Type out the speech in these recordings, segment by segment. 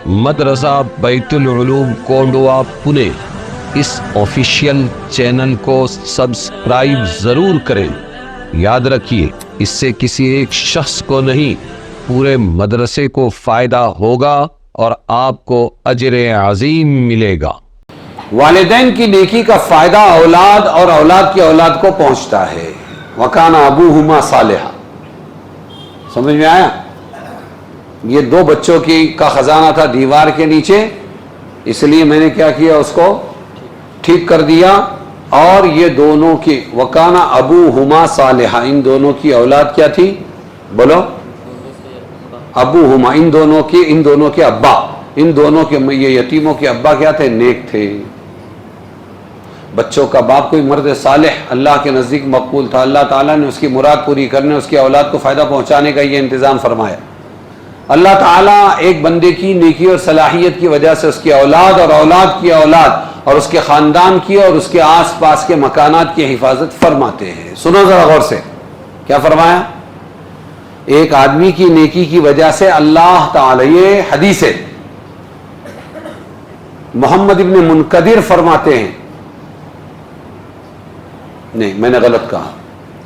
مدرسہ بیت العلوم کونڈوا پونے اس official channel کو سبسکرائب ضرور کریں۔ یاد رکھیے، اس سے کسی ایک شخص کو نہیں، پورے مدرسے کو فائدہ ہوگا اور آپ کو اجر عظیم ملے گا۔ والدین کی نیکی کا فائدہ اولاد اور اولاد کی اولاد کو پہنچتا ہے۔ وَكَانَ أَبُوهُمَا صَالِحًا، سمجھ میں آیا؟ یہ دو بچوں کا خزانہ تھا دیوار کے نیچے، اس لیے میں نے کیا کیا، اس کو ٹھیک کر دیا، اور یہ دونوں کی وَكَانَ أَبُوهُمَا صَالِحًا، ان دونوں کی اولاد کیا تھی؟ بولو، ابوہما، ان دونوں کے ابا، ان دونوں کے، یہ یتیموں کے ابا کیا تھے؟ نیک تھے۔ بچوں کا باپ کوئی مرد صالح اللہ کے نزدیک مقبول تھا، اللہ تعالیٰ نے اس کی مراد پوری کرنے، اس کی اولاد کو فائدہ پہنچانے کا یہ انتظام فرمایا۔ اللہ تعالیٰ ایک بندے کی نیکی اور صلاحیت کی وجہ سے اس کی اولاد اور اولاد کی اولاد اور اس کے خاندان کی اور اس کے آس پاس کے مکانات کی حفاظت فرماتے ہیں۔ سنو ذرا غور سے، کیا فرمایا؟ ایک آدمی کی نیکی کی وجہ سے اللہ تعالیٰ، یہ حدیث ہے، محمد ابن منقدر فرماتے ہیں، نہیں میں نے غلط کہا،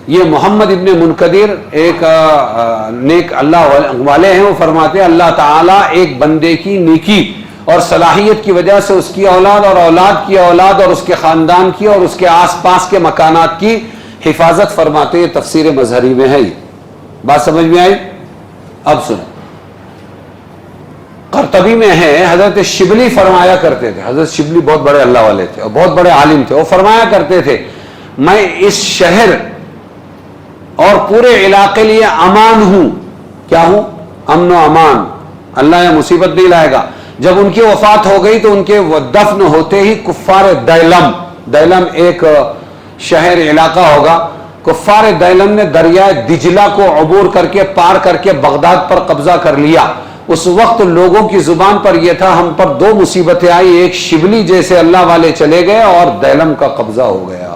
یہ محمد ابن منقدر ایک نیک اللہ والے ہیں، وہ فرماتے ہیں اللہ تعالیٰ ایک بندے کی نیکی اور صلاحیت کی وجہ سے اس کی اولاد اور اولاد کی اولاد اور اس کے خاندان کی اور اس کے آس پاس کے مکانات کی حفاظت فرماتے ہیں۔ تفسیر مظہری میں ہے، بات سمجھ میں آئی؟ اب سنیں، قرطبی میں ہے، حضرت شبلی فرمایا کرتے تھے، حضرت شبلی بہت بڑے اللہ والے تھے اور بہت بڑے عالم تھے، وہ فرمایا کرتے تھے میں اس شہر اور پورے علاقے لیے امان ہوں۔ کیا ہوں؟ امن و امان، اللہ یہ مصیبت نہیں لائے گا۔ جب ان کی وفات ہو گئی تو ان کے دفن ہوتے ہی کفار دیلم ایک شہر علاقہ ہوگا، کفار دیلم نے دریائے دجلہ کو عبور کر کے پار کر کے بغداد پر قبضہ کر لیا۔ اس وقت لوگوں کی زبان پر یہ تھا ہم پر دو مصیبتیں آئی، ایک شبلی جیسے اللہ والے چلے گئے اور دیلم کا قبضہ ہو گیا۔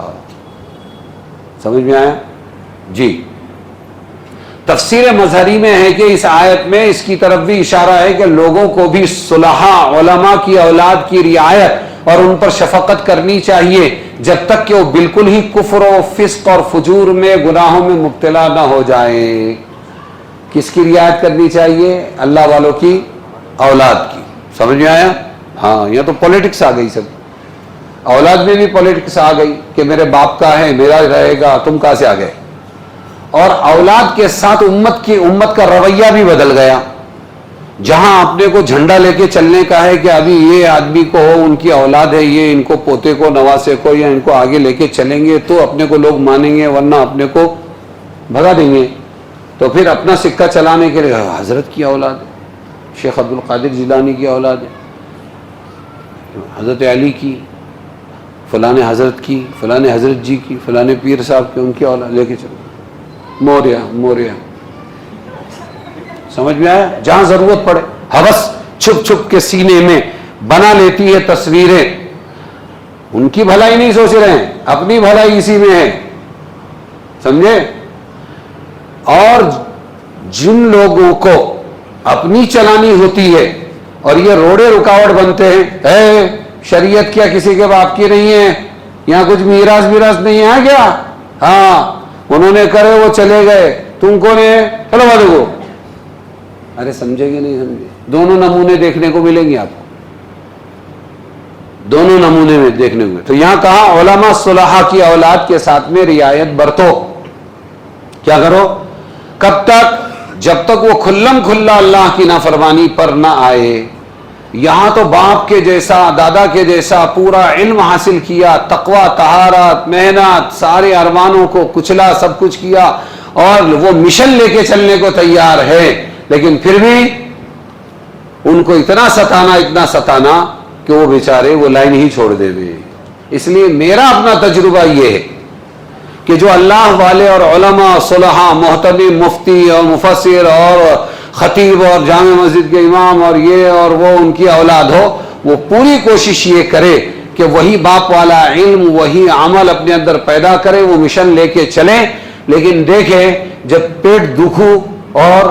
سمجھ میں آیا؟ جی، تفسیر مظہری میں ہے کہ اس آیت میں اس کی طرف بھی اشارہ ہے کہ لوگوں کو بھی صلحاء علماء کی اولاد کی رعایت اور ان پر شفقت کرنی چاہیے جب تک کہ وہ بالکل ہی کفر و فسق اور فجور میں گناہوں میں مبتلا نہ ہو جائیں۔ کس کی رعایت کرنی چاہیے؟ اللہ والوں کی اولاد کی۔ سمجھ میں آیا؟ ہاں، یہ تو پولیٹکس آ گئی، سب اولاد میں بھی پولیٹکس آ گئی کہ میرے باپ کا ہے میرا رہے گا، تم کہاں سے آ گئے؟ اور اولاد کے ساتھ امت کا رویہ بھی بدل گیا، جہاں اپنے کو جھنڈا لے کے چلنے کا ہے کہ ابھی یہ آدمی کو ان کی اولاد ہے، یہ ان کو پوتے کو نواسے کو یا ان کو آگے لے کے چلیں گے تو اپنے کو لوگ مانیں گے، ورنہ اپنے کو بھگا دیں گے۔ تو پھر اپنا سکہ چلانے کے لیے حضرت کی اولاد ہے، شیخ عبد القادر جیلانی کی اولاد ہے، حضرت علی کی، فلاں حضرت کی، فلاں حضرت جی کی، فلاں پیر صاحب کی، ان کی اولاد لے کے چلو، موریا۔ سمجھ میں آیا؟ جہاں ضرورت پڑے، ہوس چھپ چھپ کے سینے میں بنا لیتی ہے تصویریں، ان کی بھلائی نہیں سوچ رہے ہیں، اپنی بھلائی اسی میں ہے، سمجھے؟ اور جن لوگوں کو اپنی چلانی ہوتی ہے اور یہ روڑے رکاوٹ بنتے ہیں، شریعت کیا کسی کے باپ کی نہیں ہے، یہاں کچھ میراث نہیں ہے کیا؟ ہاں، انہوں نے کرے وہ چلے گئے، تم کون ہے؟ چلو بات کو، ارے سمجھے گے نہیں سمجھے؟ دونوں نمونے دیکھنے کو ملیں گے آپ کو، دونوں نمونے میں دیکھنے کو۔ تو یہاں کہا علماء صلحاء کی اولاد کے ساتھ میں رعایت برتو۔ کیا کرو؟ کب تک؟ جب تک وہ کھلم کھلا اللہ کی نافرمانی پر نہ آئے۔ یہاں تو باپ کے جیسا، دادا کے جیسا پورا علم حاصل کیا، تقوی، طہارت، محنت، سارے ارمانوں کو کچلا، سب کچھ کیا اور وہ مشن لے کے چلنے کو تیار ہے، لیکن پھر بھی ان کو اتنا ستانا کہ وہ بیچارے وہ لائن ہی چھوڑ دے گے۔ اس لیے میرا اپنا تجربہ یہ ہے کہ جو اللہ والے اور علماء، صلحاء، محتمم، مفتی اور مفسر اور خطیب اور جامع مسجد کے امام اور یہ اور وہ ان کی اولاد ہو، وہ پوری کوشش یہ کرے کہ وہی باپ والا علم، وہی عمل اپنے اندر پیدا کرے، وہ مشن لے کے چلیں، لیکن دیکھیں جب پیٹ دکھو اور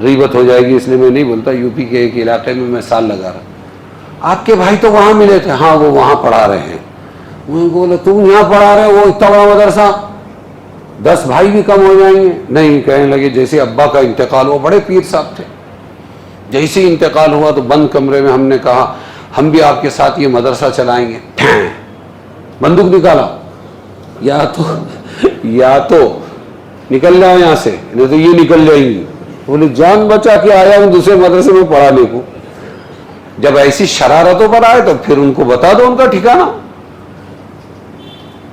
غیبت ہو جائے گی اس لیے میں نہیں بولتا. یو پی کے ایک علاقے میں میں سال لگا رہا, آپ کے بھائی تو وہاں ملے تھے. ہاں وہ وہاں پڑھا رہے ہیں. میں بولا تم یہاں پڑھا رہے, وہ اتنا بڑا مدرسہ, 10 بھائی بھی کم ہو جائیں گے. نہیں, کہنے لگے جیسے ابا کا انتقال ہوا, بڑے پیر صاحب تھے, جیسے انتقال ہوا تو بند کمرے میں ہم نے کہا ہم بھی آپ کے ساتھ یہ مدرسہ چلائیں گے. بندوق نکالا, یا تو نکل جاؤ یہاں سے, نہیں تو یہ نکل جائیں گی. بولے جان بچا کے آیا ہوں دوسرے مدرسے میں پڑھانے کو. جب ایسی شرارتوں پر آئے تو پھر ان کو بتا دو ان کا ٹھکانہ,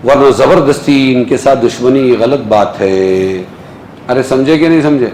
ورنہ زبردستی ان کے ساتھ دشمنی غلط بات ہے. ارے سمجھے کہ نہیں سمجھے؟